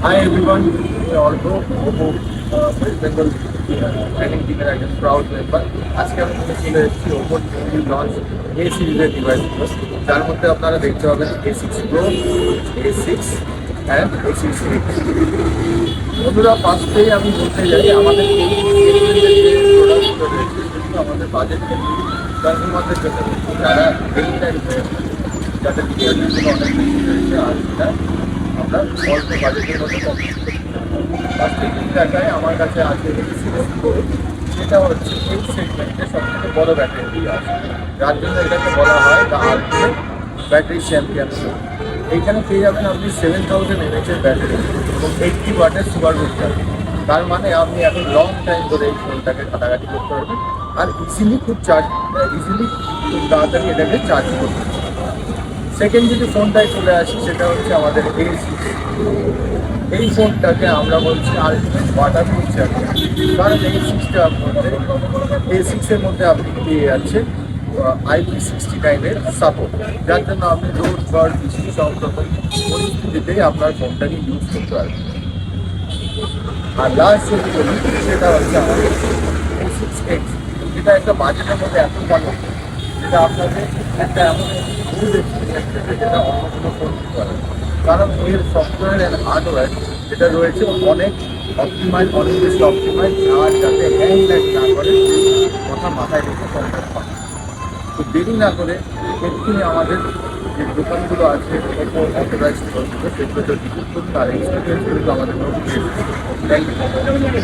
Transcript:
Hi everyone, Ordo, Oppo, West Bengal training teamer একজন proud member. আজকে আমি চলে এসেছি Oppo লঞ্চ A সিরিজের ডিভাইসগুলো, যার মধ্যে আপনারা দেখতে পাবেন A6 Pro, A6 and A6 X। বন্ধুরা, ফার্স্টেই আমি বলতে যাই আমাদের এই প্রোডাক্টগুলো রয়েছে সেগুলো আমাদের বাজেট কনজিউমারদের জন্য, যারা ডেইলি লাইফে যাদের রিয়ালিটিগুলো অনেক বেশি রয়েছে আর সেটা আমরা অল্প বাজেটের মধ্যে কম ফার্স্টে যদি দেখায় আমার কাছে আছে সিরিজ প্রো। সেটা হচ্ছে এই সেগমেন্টের সবথেকে বড় ব্যাটারি আছে, যার জন্য এটাকে বলা হয় দ্য আলটিমেট ব্যাটারি চ্যাম্পিয়ন। এইখানে পেয়ে যাবেন আপনি 7000 mAh ব্যাটারি এবং 80 ওয়াটের সুপার গুড চার্জ। তার মানে আপনি এখন লং টাইম ধরে এই ফোনটাকে ঘাটাঘাটি করতে পারবেন আর ইজিলি খুব খুব তাড়াতাড়ি এটাকে চার্জ করতে পারবেন। সেকেন্ড যদি ফোনটায় চলে আসি, সেটা হচ্ছে আমাদের A6। এই ফোনটাকে আমরা বলছি আলটিমেট ওয়াটারপ্রুফ চ্যাম্পিয়ন, কারণ A6টার মধ্যে A6-এর মধ্যে আপনি পেয়ে যাচ্ছেন IP69-এর সাপোর্ট, যার জন্য আপনি রোড ঝড় বৃষ্টি সব রকম পরিস্থিতিতেই আপনার ফোনটাকে ইউজ করতে পারবেন। আর লাস্ট যদি বলি সেটা হচ্ছে আমাদের A6X, যেটা একটা বাজেটের মধ্যে এত ভালো যেটা আপনাদের একটা এমন গুড এক্সপিরিয়েন্স দেবে যেটা অন্য কোনো ফোন দিতে পারে, কারণ এর সফটওয়্যার অ্যান্ড হার্ডওয়্যার যেটা রয়েছে অনেক অনেক বেশি অপটিমাইজ, আর যাতে হ্যাং ল্যাগ না করে সেই কথা মাথায় রেখে ফোনটা পান। তো দেরি না করে এক্ষুনি আমাদের যে দোকানগুলো আছে ওপো অথরাইজড দোকানগুলো সেগুলোতে ভিজিট করুন আর এক্সপিরিয়েন্স করুন আমাদের নতুন। Thank you.